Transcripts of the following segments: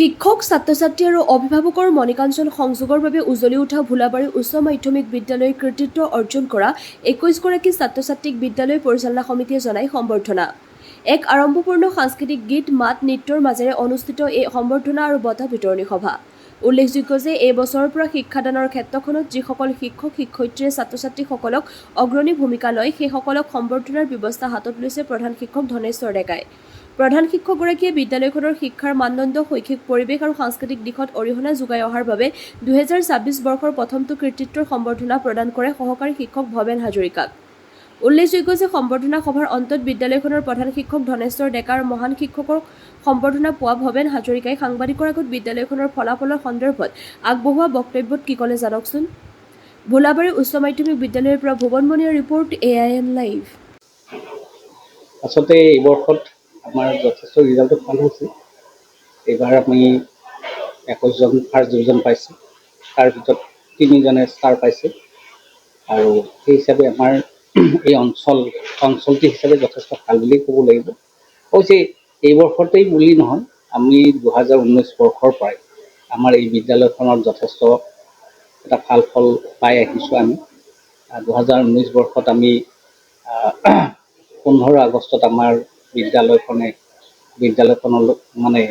শিক্ষক, ছাত্ৰ-ছাত্ৰী আৰু অভিভাৱকৰ মনিকাঞ্চন সংযোগৰ বাবে উজলি উঠা ভোলাবাৰী উচ্চ মাধ্যমিক বিদ্যালয়ে কৃতিত্ব অৰ্জন কৰা ২১গৰাকী ছাত্ৰ-ছাত্ৰীক বিদ্যালয় পৰিচালনা সমিতিয়ে জনায় সম্বৰ্ধনা। এক আড়ম্বৰপূৰ্ণ সাংস্কৃতিক গীত, মাত, নৃত্যৰ মাজেৰে অনুষ্ঠিত এই সম্বৰ্ধনা আৰু বঁটা বিতৰণী সভা। উল্লেখযোগ্য যে এই বছৰৰ পৰা শিক্ষাদানৰ ক্ষেত্ৰখনত যিসকল শিক্ষক-শিক্ষয়িত্ৰীয়ে ছাত্ৰ-ছাত্ৰীসকলক অগ্ৰণী ভূমিকা লয় সেইসকলক সম্বৰ্ধনাৰ ব্যৱস্থা হাতত লৈছে প্ৰধান শিক্ষক ধনেশ্বৰ ডেকাই। প্ৰধান শিক্ষকগৰাকীয়ে বিদ্যালয়খনৰ শিক্ষাৰ মানদণ্ড, শৈক্ষিক পৰিৱেশ আৰু সাংস্কৃতিক দিশত অৰিহণা যোগাই অহাৰ বাবে ২০২৬ বৰ্ষৰ প্ৰথমটো কৃতিত্বৰ সম্বৰ্ধনা প্ৰদান কৰে সহকাৰী শিক্ষক ভৱেন হাজৰিকাক। উল্লেখযোগ্য যে সম্বৰ্ধনা সভাৰ অন্তত বিদ্যালয়খনৰ প্ৰধান শিক্ষক ধনেশ্বৰ ডেকা আৰু মহান শিক্ষকক সম্বৰ্ধনা পোৱা ভৱেন হাজৰিকাই সাংবাদিকৰ আগত বিদ্যালয়খনৰ ফলাফলৰ সন্দৰ্ভত আগবঢ়োৱা বক্তব্যত কি ক'লে জানকচোন। ভোলাবাৰী উচ্চ মাধ্যমিক বিদ্যালয়ৰ পৰা ভুৱন মণিৰ ৰিপৰ্ট, AIN লাইভ। আচলতে এই বৰ্ষত আমাৰ যথেষ্ট ৰিজাল্টটো ভাল হৈছে। এইবাৰ আমি ২১জন ফাৰ্ষ্ট ডিভিজন পাইছে, তাৰ ভিতৰত ৩জনে ষ্টাৰ পাইছে আৰু সেই হিচাপে আমাৰ এই অঞ্চলটি হিচাপে যথেষ্ট ভাল বুলি ক'ব লাগিব। অৱশ্যে এই বৰ্ষতেই বুলি নহয়, আমি ২০১৯ বৰ্ষৰ পৰাই আমাৰ এই বিদ্যালয়খনত যথেষ্ট এটা ভাল ফল পাই আহিছোঁ। আমি ২০১৯ বৰ্ষত আমি ১৫ আগষ্টত আমাৰ বিদ্যালয়খনৰ মানে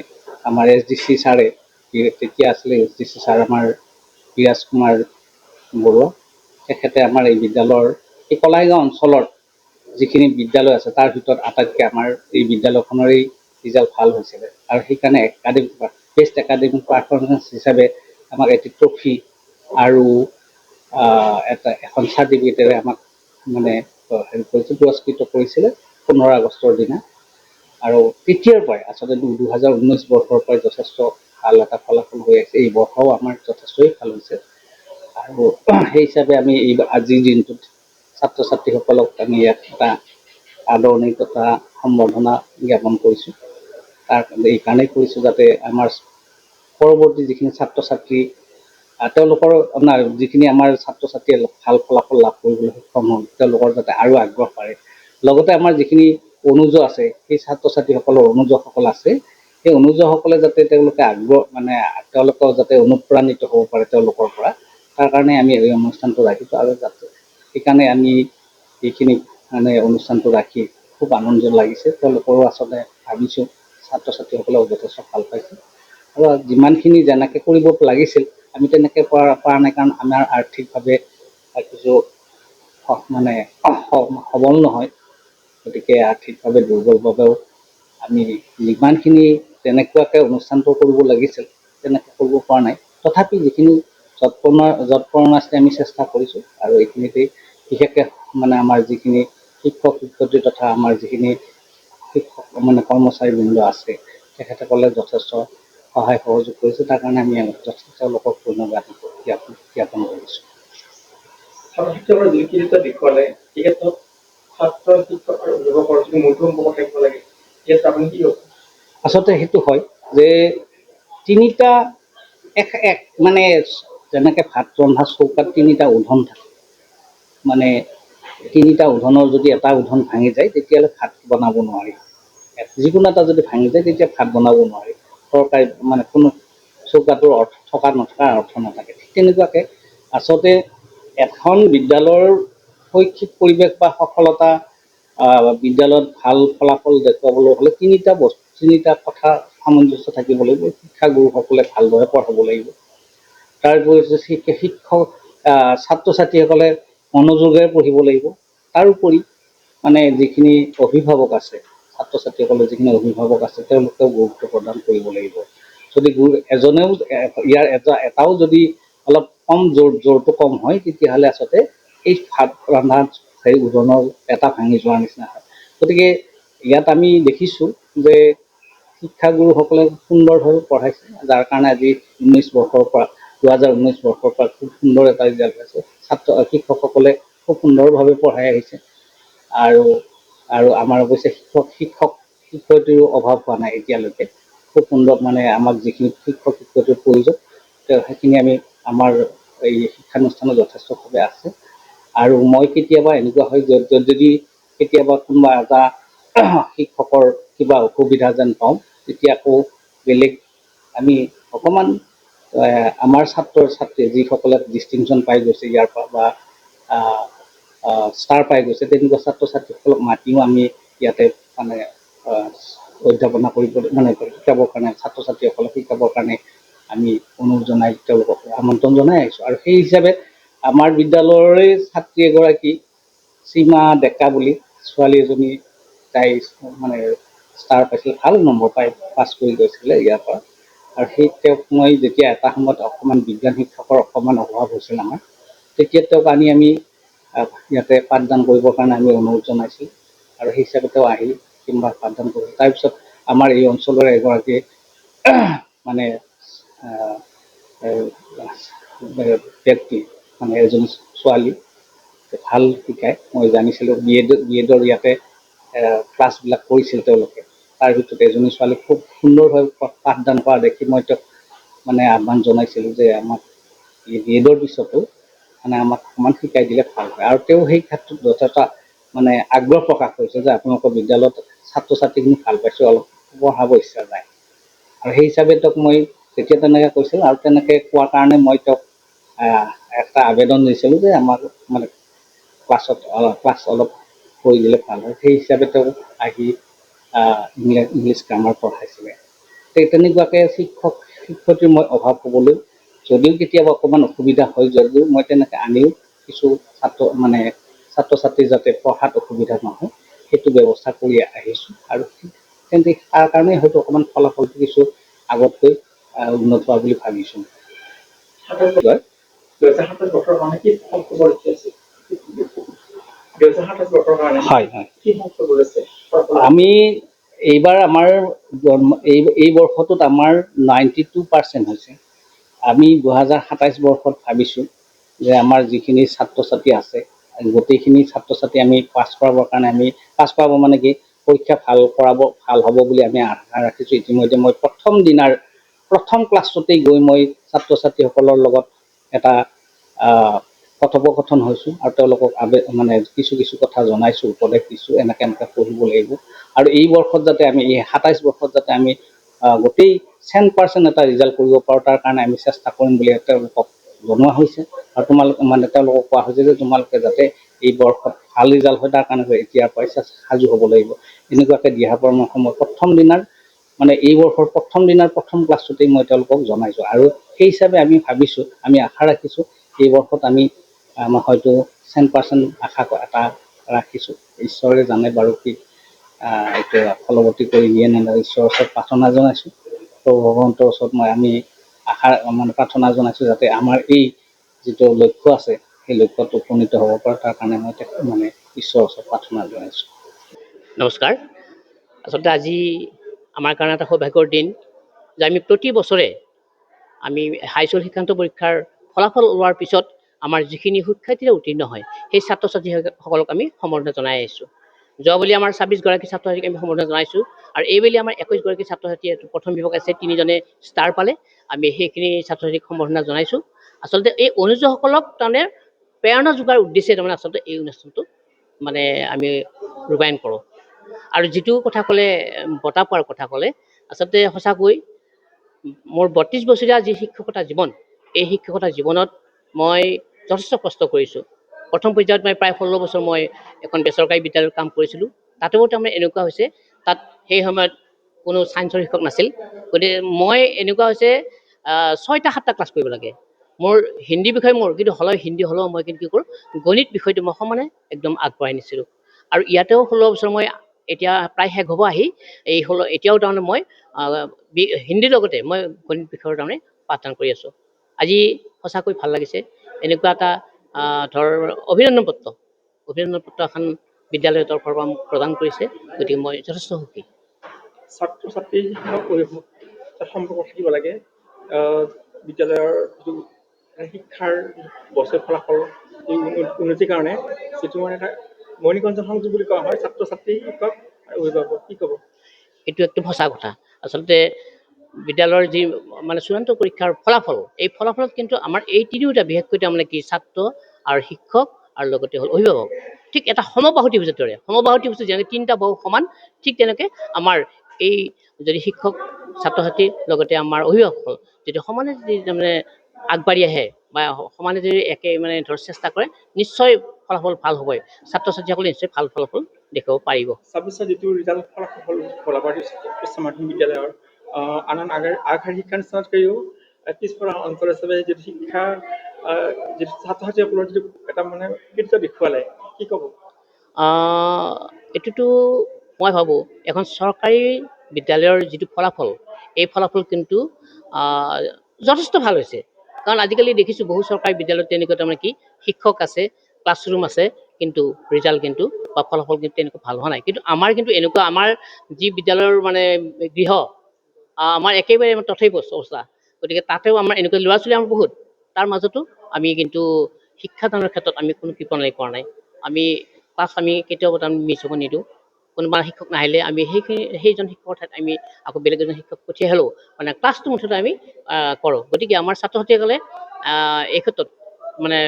আমাৰ SDC ছাৰে, তেতিয়া আছিলে SDC ছাৰ আমাৰ বিৰাজ কুমাৰ বৰুৱা, তেখেতে আমাৰ এই বিদ্যালয়ৰ এই কলাইগাঁও অঞ্চলৰ যিখিনি বিদ্যালয় আছে তাৰ ভিতৰত আটাইতকৈ আমাৰ এই বিদ্যালয়খনৰেই ৰিজাল্ট ভাল হৈছিলে আৰু সেইকাৰণে বেষ্ট একাডেমিক পাৰফৰ্মেঞ্চ হিচাপে আমাক এটি ট্ৰফি আৰু এখন চাৰ্টিফিকেটেৰে আমাক মানে পুৰস্কৃত কৰিছিলে ১৫ আগষ্টৰ দিনা। আৰু তেতিয়াৰ পৰাই আচলতে ২০১৯ বৰ্ষৰ পৰাই যথেষ্ট ভাল এটা ফলাফল হৈ আছে। এই বৰ্ষও আমাৰ যথেষ্টই ভাল হৈছে আৰু সেই হিচাপে আমি আজিৰ দিনটোত ছাত্ৰ ছাত্ৰীসকলক আমি ইয়াত এটা আদৰণি তথা সম্বৰ্ধনা জ্ঞাপন কৰিছোঁ। এই কাৰণেই কৰিছোঁ যাতে আমাৰ পৰৱৰ্তী যিখিনি ছাত্ৰ ছাত্ৰী তেওঁলোকৰ যিখিনি আমাৰ ছাত্ৰ ছাত্ৰীয়ে ভাল ফলাফল লাভ কৰিবলৈ সক্ষম হ'ল, তেওঁলোকৰ যাতে আৰু আগ্ৰহ বাঢ়ে। লগতে আমাৰ যিখিনি অনুজ আছে, সেই ছাত্ৰ ছাত্ৰীসকলৰ অনুজসকল আছে, সেই অনুজসকলে যাতে তেওঁলোকে তেওঁলোকৰ যাতে অনুপ্ৰাণিত হ'ব পাৰে তেওঁলোকৰ পৰা, তাৰ কাৰণে আমি এই অনুষ্ঠানটো ৰাখিছোঁ। আৰু যাতে সেইকাৰণে আমি এইখিনি অনুষ্ঠানটো ৰাখি খুব আনন্দ লাগিছে। তেওঁলোকৰো আচলতে ভাবিছোঁ ছাত্ৰ ছাত্ৰীসকলেও যথেষ্ট ভাল পাইছে আৰু যিমানখিনি যেনেকৈ কৰিব লাগিছিল আমি তেনেকৈ পৰা নাই, কাৰণ আমাৰ আৰ্থিকভাৱে কিছু সবল নহয়, গতিকে আৰ্থিকভাৱে দুৰ্বল বাবেও আমি যিমানখিনি তেনেকুৱাকৈ অনুষ্ঠানটো কৰিব লাগিছিল তেনেকৈ কৰিব পৰা নাই। তথাপি যিখিনি যৎপৰোনাস্তি আছে আমি চেষ্টা কৰিছোঁ আৰু এইখিনিতেই বিশেষকৈ আমাৰ যিখিনি শিক্ষক শিক্ষয়িত্ৰী তথা আমাৰ যিখিনি শিক্ষক কৰ্মচাৰীবৃন্দ আছে তেখেতসকলে যথেষ্ট সহায় সহযোগ কৰিছে, তাৰ কাৰণে আমি তেওঁলোকক ধন্যবাদ জ্ঞাপন কৰিছোঁ। শিক্ষকৰ যিখিনি দেখুৱালে এই ক্ষেত্ৰত ছাত্ৰ শিক্ষক আৰু অভিভাৱকৰ যিটো মধ্যম সম্পৰ্ক থাকিব লাগে, ইয়াত আপুনি কি ক'ব? আচলতে সেইটো হয় যে তিনিটা যেনেকৈ ভাত ৰন্ধা চৌকাত তিনিটা উধন থাকে, তিনিটা উধনৰ যদি এটা উধন ভাঙি যায় তেতিয়াহ'লে ভাত বনাব নোৱাৰি। যিকোনো এটা যদি ভাঙি যায় তেতিয়া ভাত বনাব নোৱাৰি। তৰকাৰী কোনো চৌকাটোৰ থকা নথকাৰ অৰ্থ নাথাকে। ঠিক তেনেকুৱাকৈ আচলতে এখন বিদ্যালয়ৰ শৈক্ষিক পৰিৱেশ বা সফলতা বিদ্যালয়ত ভাল ফলাফল দেখুৱাবলৈ হ'লে তিনিটা কথা সামঞ্জস্য থাকিব লাগিব। শিক্ষাগুৰুসকলে ভালদৰে পঢ়াব লাগিব, তাৰ উপৰি ছাত্ৰ ছাত্ৰীসকলে মনোযোগেৰে পঢ়িব লাগিব, তাৰোপৰি যিখিনি অভিভাৱক আছে, ছাত্ৰ ছাত্ৰীসকলৰ যিখিনি অভিভাৱক আছে তেওঁলোকেও গুৰুত্ব প্ৰদান কৰিব লাগিব। যদি এটাও যদি অলপ কম জোৰটো কম হয় তেতিয়াহ'লে আচলতে এই ভাত ৰন্ধা উধনৰ এটা ভাঙি যোৱাৰ নিচিনা হয়। গতিকে ইয়াত আমি দেখিছোঁ যে শিক্ষাগুৰুসকলে সুন্দৰভাৱে পঢ়াইছে, যাৰ কাৰণে আজি 2019 বৰ্ষৰ পৰা খুব সুন্দৰ এটা ৰিজাল্ট পাইছে। শিক্ষকসকলে খুব সুন্দৰভাৱে পঢ়াই আহিছে আৰু আমাৰ অৱশ্যে শিক্ষক শিক্ষয়িত্ৰীৰো অভাৱ হোৱা নাই এতিয়ালৈকে। খুব সুন্দৰ আমাক যিখিনি শিক্ষক শিক্ষয়িত্ৰীৰ প্ৰয়োজন সেইখিনি আমাৰ এই শিক্ষানুষ্ঠানত যথেষ্টভাৱে আছে। আৰু মই কেতিয়াবা এনেকুৱা হয় যদি কেতিয়াবা কোনোবা এটা শিক্ষকৰ কিবা অসুবিধা যেন পাওঁ তেতিয়া আকৌ বেলেগ আমি অকণমান আমাৰ ছাত্ৰ ছাত্ৰী যিসকলে ডিষ্টিংশ্যন পাই গৈছে ইয়াৰ পৰা বা ষ্টাৰ পাই গৈছে তেনেকুৱা ছাত্ৰ ছাত্ৰীসকলক মাতিও আমি ইয়াতে মানে অধ্যাপনা কৰিবলৈ মানে শিকাবৰ কাৰণে ছাত্ৰ ছাত্ৰীসকলক শিকাবৰ কাৰণে আমি অনুৰোধ জনাই তেওঁলোকক আমন্ত্ৰণ জনাই আহিছোঁ। আৰু সেই হিচাপে আমাৰ বিদ্যালয়ৰে ছাত্ৰী এগৰাকী সীমা ডেকা বুলি ছোৱালী এজনী তাই মানে ষ্টাৰ পাইছিল, ভাল নম্বৰ পাই পাছ কৰি গৈছিলে ইয়াৰ পৰা। আৰু সেই তেওঁক মই যেতিয়া এটা সময়ত অকণমান বিজ্ঞান শিক্ষকৰ অকণমান অভাৱ হৈছিল আমাৰ, তেতিয়া তেওঁক আনি আমি ইয়াতে পাঠদান কৰিবৰ কাৰণে আমি অনুৰোধ জনাইছিলোঁ আৰু সেই হিচাপে তেওঁ আহি কিংবা পাঠদান কৰিছিল। তাৰপিছত আমাৰ এই অঞ্চলৰে এগৰাকী মানে ব্যক্তি মানে এজনী ছোৱালী ভাল শিকায়, মই জানিছিলোঁ বি এডৰ ইয়াতে ক্লাছবিলাক কৰিছিল তেওঁলোকে। তাৰ ভিতৰত এজনী ছোৱালী খুব সুন্দৰভাৱে পাঠদান কৰা দেখি মই তেওঁক মানে আহ্বান জনাইছিলোঁ যে আমাক বি এডৰ পিছতো মানে আমাক অকণমান শিকাই দিলে ভাল হয়। আৰু তেওঁ সেই ক্ষেত্ৰত যথেষ্ট মানে আগ্ৰহ প্ৰকাশ কৰিছে যে আপোনালোকৰ বিদ্যালয়ত ছাত্ৰ ছাত্ৰীখিনি ভাল পাইছোঁ, অলপ পঢ়াব ইচ্ছা যায়। আৰু সেই হিচাপে তেওঁক মই তেতিয়া তেনেকৈ কৈছিলোঁ আৰু তেনেকৈ কোৱাৰ কাৰণে মই তেওঁক এটা আবেদন দিছিলোঁ যে আমাক মানে ক্লাছ অলপ কৰি দিলে ভাল হয়। সেই হিচাপে তেওঁ আহি ইংলিছ গ্ৰামাৰ পঢ়াইছিলে। তেনেকুৱাকৈ শিক্ষয়িত্ৰীৰ মই অভাৱ হ'বলৈ যদিও কেতিয়াবা অকণমান অসুবিধা হয়, যদিও মই তেনেকৈ আনিও কিছু ছাত্ৰ ছাত্ৰী যাতে পঢ়াত অসুবিধা নহয় সেইটো ব্যৱস্থা কৰি আহিছোঁ। আৰু তেন্তে তাৰ কাৰণেই হয়তো অকণমান ফলাফলটো কিছু আগতকৈ উন্নত হোৱা বুলি ভাবিছোঁ। 2027 বছৰৰ কাৰণে কি সংকল্প আছে? 2027 বছৰৰ কাৰণে হয় কি সংকল্প আছে? আমি এইবাৰ আমাৰ এই বৰ্ষটোত আমাৰ 92% হৈছে। আমি 2027 বৰ্ষত ভাবিছোঁ যে আমাৰ যিখিনি ছাত্ৰ ছাত্ৰী আছে গোটেইখিনি ছাত্ৰ ছাত্ৰী আমি পাছ কৰাবৰ কাৰণে আমি পাছ কৰাব মানে কি পৰীক্ষা ভাল হ'ব বুলি আমি আশা ৰাখিছোঁ। ইতিমধ্যে মই প্ৰথম ক্লাছতেই গৈ মই ছাত্ৰ ছাত্ৰীসকলৰ লগত এটা কথোপকথন হৈছোঁ আৰু তেওঁলোকক মানে কিছু কথা জনাইছোঁ, উপদেশ দিছোঁ এনেকৈ পঢ়িব লাগিব। আৰু এই বৰ্ষত যাতে আমি এই 27 বৰ্ষত যাতে আমি গোটেই 100% এটা ৰিজাল্ট কৰিব পাৰোঁ তাৰ কাৰণে আমি চেষ্টা কৰিম বুলি তেওঁলোকক জনোৱা হৈছে। আৰু তেওঁলোকক কোৱা হৈছে যে তোমালোকে যাতে এই বৰ্ষত ভাল ৰিজাল্ট হয় তাৰ কাৰণে এতিয়াৰ পৰাই সাজু হ'ব লাগিব। এনেকুৱাকৈ দিহা পৰামৰ্শ মই এই বৰ্ষৰ প্ৰথম দিনাৰ প্ৰথম ক্লাছটোতেই মই তেওঁলোকক জনাইছোঁ। আৰু সেই হিচাপে আমি ভাবিছোঁ, আমি আশা ৰাখিছোঁ এই বৰ্ষত আমি হয়তো 100% আশা এটা ৰাখিছোঁ। ঈশ্বৰে জানে বাৰু কি এতিয়া ফলৱৰ্তী কৰি দিয়ে নে ঈশ্বৰৰ ওচৰত প্ৰাৰ্থনা জনাইছোঁ। তো ভগৱন্তৰ ওচৰত আমি প্ৰাৰ্থনা জনাইছোঁ যাতে আমাৰ এই যিটো লক্ষ্য আছে সেই লক্ষ্যত উপনীত হ'ব পাৰে তাৰ কাৰণে মই ঈশ্বৰৰ ওচৰত প্ৰাৰ্থনা জনাইছোঁ। নমস্কাৰ। আচলতে আজি আমাৰ কাৰণে এটা সৌভাগ্যৰ দিন যে আমি প্ৰতি বছৰে আমি হাইস্কুল শিক্ষান্ত পৰীক্ষাৰ ফলাফল ওলোৱাৰ পিছত আমাৰ যিখিনি শিক্ষাৰ্থীৰে উত্তীৰ্ণ হয় সেই ছাত্ৰ ছাত্ৰীসকলক আমি সম্বৰ্ধনা জনাই আহিছোঁ। যোৱাবলি আমাৰ 26 গৰাকী ছাত্ৰ ছাত্ৰীক আমি সম্বৰ্ধনা জনাইছোঁ আৰু এইবেলি আমাৰ 21 গৰাকী ছাত্ৰ ছাত্ৰীয়ে প্ৰথম বিভাগ আছে 3জনে ষ্টাৰ পালে। আমি সেইখিনি ছাত্ৰ ছাত্ৰীক সম্বৰ্ধনা জনাইছোঁ। আচলতে এই অনুজসকলক তাৰমানে প্ৰেৰণা যোগাৰ উদ্দেশ্যে আচলতে এই অনুষ্ঠানটো আমি ৰূপায়ণ কৰোঁ। আৰু যিটো কথা ক'লে বঁটা পোৱাৰ কথা ক'লে আচলতে সঁচাকৈ মোৰ 32 বছৰীয়া যি শিক্ষকতা জীৱন এই শিক্ষকতা জীৱনত মই যথেষ্ট কষ্ট কৰিছোঁ। প্ৰথম পৰ্যায়ত মই প্ৰায় 16 বছৰ মই এখন বেচৰকাৰী বিদ্যালয়ত কাম কৰিছিলোঁ। তাতেও এনেকুৱা হৈছে তাত সেই সময়ত কোনো ছায়েন্সৰ শিক্ষক নাছিল। গতিকে মই এনেকুৱা হৈছে 6টা-7টা ক্লাছ কৰিব লাগে। মোৰ হিন্দী বিষয় কিন্তু হিন্দী হ'লেও মই কিন্তু কি কৰোঁ গণিত বিষয়টো মই সমানে একদম আগবঢ়াই নিছিলোঁ। আৰু ইয়াতেও 16 বছৰ মই এতিয়া প্ৰায় শেষ হ'ব আহি এতিয়াও মই হিন্দীৰ লগতে মই গণিত বিষয়ৰ পাঠদান কৰি আছোঁ। আজি সঁচাকৈ ভাল লাগিছে। এনেকুৱা এটা অভিনন্দন পত্ৰ এখন বিদ্যালয়ৰ তৰফৰ পৰা মোক প্ৰদান কৰিছে। গতিকে মই যথেষ্ট সুখী। ছাত্ৰ ছাত্ৰী শিক্ষক অভিভাৱক সম্পৰ্ক থাকিব লাগে। বিদ্যালয়ৰ যিটো শিক্ষাৰ বছৰ ফলাফল এই উন্নতিৰ কাৰণে যিটো এটা মণিকঞ্চন সংযোগ বুলি কোৱা হয় ছাত্ৰ ছাত্ৰী শিক্ষক আৰু অভিভাৱক, কি ক'ব? এইটো একদম সঁচা কথা। আচলতে বিদ্যালয়ৰ যি চূড়ান্ত পৰীক্ষাৰ ফলাফল এই ফলাফলত কিন্তু আমাৰ এই তিনিওটা বিশেষকৈ কি ছাত্ৰ আৰু শিক্ষক আৰু লগতে হ'ল অভিভাৱক ঠিক এটা সমবাহুতি ভুজৰ দৰে। সমবাহুতি ভুজ যেনেকৈ 3টা বাহু সমান ঠিক তেনেকৈ আমাৰ এই যদি শিক্ষক ছাত্ৰ ছাত্ৰীৰ লগতে আমাৰ অভিভাৱকসকল যদি সমানে যদি তাৰমানে আগবাঢ়ি আহে বা সমানে যদি একে মানে ধৰ চেষ্টা কৰে নিশ্চয় ফলাফল ভাল হ'বই ছাত্ৰ ছাত্ৰীসকলে নিশ্চয় ভাল ফলাফল দেখাব পাৰিব 26 যিটো ৰিজাল্ট ফলাফল হ'ল ভোলাবাৰী উচ্চ মাধ্যমিক বিদ্যালয়ৰ আন আগশাৰীৰ শিক্ষানুষ্ঠানতকৈও পিছপৰা অঞ্চল হিচাপে যিটো শিক্ষা যিটো ছাত্ৰ ছাত্ৰীসকলৰ যিটো এটা মানে কৃতিত্ব দেখুৱালে কি ক'ব এইটোতো মই ভাবোঁ এখন চৰকাৰী বিদ্যালয়ৰ যিটো ফলাফল এই ফলাফল কিন্তু যথেষ্ট ভাল হৈছে কাৰণ আজিকালি দেখিছোঁ বহু চৰকাৰী বিদ্যালয়ত তেনেকুৱা তাৰমানে কি শিক্ষক আছে ক্লাছৰুম আছে কিন্তু ৰিজাল্ট কিন্তু বা ফলাফল কিন্তু তেনেকুৱা ভাল হোৱা নাই কিন্তু আমাৰ কিন্তু এনেকুৱা আমাৰ যি বিদ্যালয়ৰ মানে গৃহ আমাৰ একেবাৰে তথৈব অৱস্থা গতিকে তাতেও আমাৰ এনেকুৱা ল'ৰা ছোৱালী আমাৰ বহুত তাৰ মাজতো আমি কিন্তু শিক্ষাদানৰ ক্ষেত্ৰত আমি কোনো কৃপণালি কৰা নাই আমি ক্লাছ আমি কেতিয়াও তাৰমানে মিছ হ'ব নিদিওঁ কোনোবা শিক্ষক নাহিলে আমি সেইজন শিক্ষকৰ ঠাইত আমি আকৌ বেলেগ এজন শিক্ষক পঠিয়াই হ'লেও মানে ক্লাছটো মুঠতে আমি কৰোঁ গতিকে আমাৰ ছাত্ৰ ছাত্ৰীসকলে এই ক্ষেত্ৰত মানে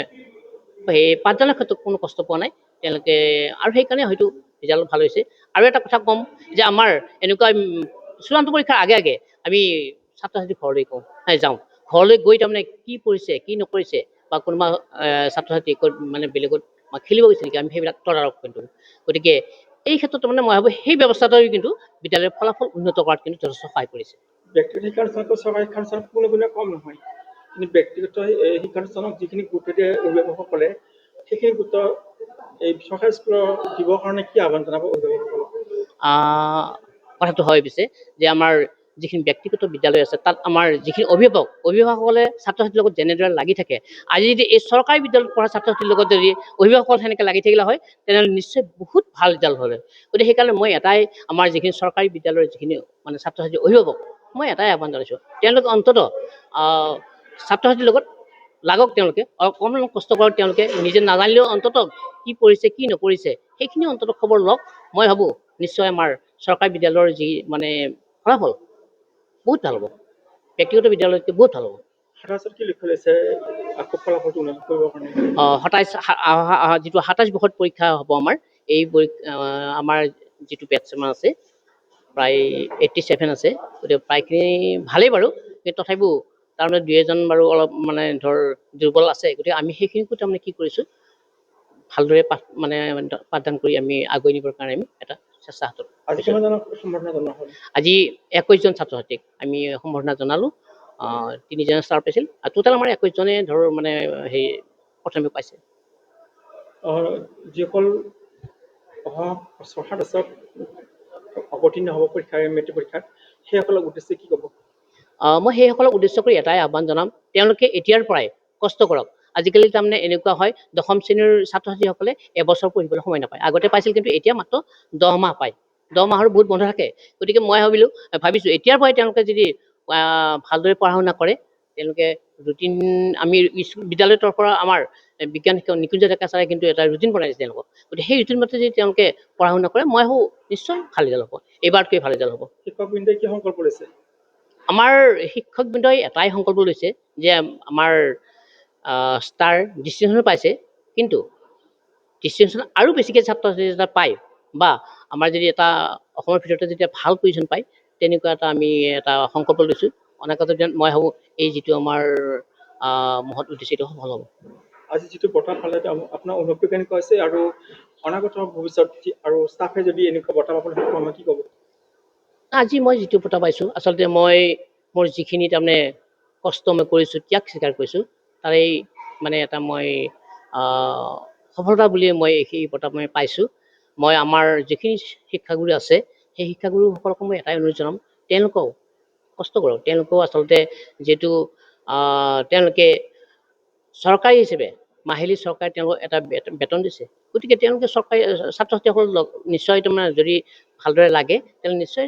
সেই পাঠদানৰ ক্ষেত্ৰত কোনো কষ্ট পোৱা নাই তেওঁলোকে আৰু সেইকাৰণে হয়তো ৰিজাল্ট ভাল হৈছে আৰু এটা কথা ক'ম যে আমাৰ এনেকুৱা চূড়ান্ত পৰীক্ষাৰ আগে আগে আমি ছাত্ৰ ছাত্ৰী ঘৰলৈ যাওঁ ঘৰলৈ গৈ তাৰমানে কি কৰিছে কি নকৰিছে বা কোনোবা ছাত্ৰ ছাত্ৰী মানে বেলেগত খেলিব গৈছে নেকি আমি সেইবিলাক তদাৰক কিন্তু গতিকে এই ক্ষেত্ৰত তাৰমানে মই ভাবোঁ সেই ব্যৱস্থাটোৱে কিন্তু বিদ্যালয়ৰ ফলাফল উন্নত কৰাত কিন্তু যথেষ্ট সহায় কৰিছে ব্যক্তিগত শিক্ষানুষ্ঠানতকৈ চৰকাৰী শিক্ষানুষ্ঠানত কোনো গুণে কম নহয় কিন্তু ব্যক্তিগত শিক্ষানুষ্ঠানক যিখিনি গুৰুত্ব দিয়ে অভিভাৱকসকলে সেইখিনি গুৰুত্ব এই চৰকাৰী স্কুলৰ দিবৰ কাৰণে কি আহ্বান জনাব অভিভাৱকসকলক কথাটো হয় পিছে যে আমাৰ যিখিনি ব্যক্তিগত বিদ্যালয় আছে তাত আমাৰ যিখিনি অভিভাৱকসকলে ছাত্ৰ ছাত্ৰীৰ লগত যেনেদৰে লাগি থাকে আজি যদি এই চৰকাৰী বিদ্যালয়ত পঢ়া ছাত্ৰ ছাত্ৰীৰ লগত যদি অভিভাৱকসকল সেনেকৈ লাগি থাকিলে হয় তেনেহ'লে নিশ্চয় বহুত ভাল ৰিজাল্ট হ'লে গতিকে সেইকাৰণে মই এটাই আমাৰ যিখিনি চৰকাৰী বিদ্যালয়ৰ যিখিনি মানে ছাত্ৰ ছাত্ৰীৰ অভিভাৱক মই এটাই আহ্বান জনাইছোঁ তেওঁলোকে অন্ততঃ ছাত্ৰ ছাত্ৰীৰ লগত লাগক তেওঁলোকে অকণমান কষ্ট কৰক তেওঁলোকে নিজে নাজানিলেও অন্ততঃ কি পঢ়িছে কি নপঢ়িছে সেইখিনি অন্ততঃ খবৰ লওক মই ভাবোঁ নিশ্চয় আমাৰ চৰকাৰী বিদ্যালয়ৰ যি মানে ফলাফল বহুত ভাল হ'ব ব্যক্তিগত বিদ্যালয়তকৈ বহুত ভাল হ'ব 27 কি লক্ষ্য লৈছে আকৌ ফলাফলটো উন্নত কৰিবৰ কাৰণে 27 যিটো 27 বৰ্ষত পৰীক্ষা হ'ব আমাৰ এই আমাৰ যিটো বেটছমান আছে প্ৰায় 87 আছে গতিকে প্ৰায়খিনি ভালেই বাৰু কিন্তু তথাপিও তাৰমানে দুই এজন বাৰু অলপ মানে ধৰ দুৰ্বল আছে গতিকে আমি সেইখিনিকো তাৰমানে কি কৰিছোঁ ভালদৰে পাঠদান কৰি আমি আগুৱাই নিবৰ কাৰণে আমি এটা চেষ্টা হাতত আজি কিমানজনক সম্বৰ্ধনা জনোৱা হ'ল আজি 21 জন ছাত্ৰ ছাত্ৰীক আমি সম্বৰ্ধনা জনালোঁ 3জনে ষ্টাৰ পাইছিল আৰু টোটেল আমাৰ 21জনে ধৰ মানে সেই প্ৰথমে পাইছে যিসকল অহা ছটা দশক অৱতীৰ্ণ হ'ব পৰীক্ষাৰ মেট্ৰিক পৰীক্ষাত সেইসকলক উদ্দেশ্যে কি ক'ব মই সেইসকলক উদ্দেশ্য কৰি এটাই আহ্বান জনাম তেওঁলোকে এতিয়াৰ পৰাই কষ্ট কৰক আজিকালি তাৰমানে এনেকুৱা হয় দশম শ্ৰেণীৰ ছাত্ৰ ছাত্ৰীসকলে এবছৰ পঢ়িবলৈ সময় নাপায় আগতে পাইছিল কিন্তু এতিয়া মাত্ৰ 10 মাহ পায় 10 মাহৰ বহুত বন্ধ থাকে গতিকে মই ভাবিছোঁ এতিয়াৰ পৰাই তেওঁলোকে যদি ভালদৰে পঢ়া শুনা কৰে তেওঁলোকে ৰুটিন আমি বিদ্যালয়ৰ তৰফৰ পৰা আমাৰ বিজ্ঞান শিক্ষক নিকুঞ্জ ডেকা ছাৰে কিন্তু এটা ৰুটিন বনাইছে তেওঁলোকক গতিকে সেই ৰুটিন মতে যদি তেওঁলোকে পঢ়া শুনা কৰে মই ভাবোঁ নিশ্চয় ভাল ৰিজাল্ট হ'ব এইবাৰতকৈ ভাল ৰিজাল্ট হ'ব শিক্ষকবৃন্দই কি সংকল্প লৈছে আমাৰ শিক্ষকবৃন্দই এটাই সংকল্প লৈছে যে আমাৰ ষ্টাৰ ডিষ্টিংশ্যনো পাইছে কিন্তু ডিষ্টিংশ্যন আৰু বেছিকৈ ছাত্ৰ ছাত্ৰী যেতিয়া পায় বা আমাৰ যদি এটা অসমৰ ভিতৰতে যেতিয়া ভাল পজিশ্যন পায় তেনেকুৱা আমি এটা সংকল্প লৈছোঁ অনাগত দিনত মই ভাবোঁ এই যিটো আমাৰ মহৎ উদ্দেশ্য এইটো সফল হ'ব আজি যিটো বঁটা পালে আপোনাৰ অনুভৱটো কেনেকুৱা হৈছে আৰু অনাগত ভৱিষ্যত আৰু ষ্টাফে যদি এনেকুৱা বঁটা পাবলৈ সক্ষম হয় কি ক'ব আজি মই যিটো বঁটা পাইছোঁ আচলতে মই মোৰ যিখিনি তাৰমানে কষ্ট মই কৰিছোঁ ত্যাগ স্বীকাৰ কৰিছোঁ তাৰেই মানে এটা মই সফলতা বুলিয়ে মই এই বঁটা মই পাইছোঁ মই আমাৰ যিখিনি শিক্ষাগুৰু আছে সেই শিক্ষাগুৰুসকলকো মই এটাই অনুৰোধ জনাম তেওঁলোকেও কষ্ট কৰক তেওঁলোকেও আচলতে যিহেতু তেওঁলোকে চৰকাৰী হিচাপে মাহিলী চৰকাৰে তেওঁলোকক এটা বেতন দিছে গতিকে তেওঁলোকে চৰকাৰী ছাত্ৰ ছাত্ৰীসকলক নিশ্চয় তাৰমানে যদি ভালদৰে লাগে তেওঁলোকে নিশ্চয়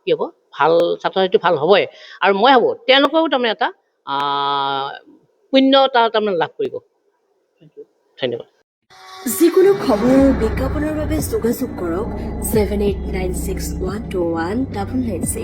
কি হ'ব ভাল ছাত্ৰ ছাত্ৰী ভাল হ'বই আৰু মই ভাবোঁ তেওঁলোকেও তাৰমানে এটা পুণ্যতা তাৰমানে লাভ কৰিব ধন্যবাদ যিকোনো খবৰ আৰু বিজ্ঞাপনৰ বাবে যোগাযোগ কৰক 7896121996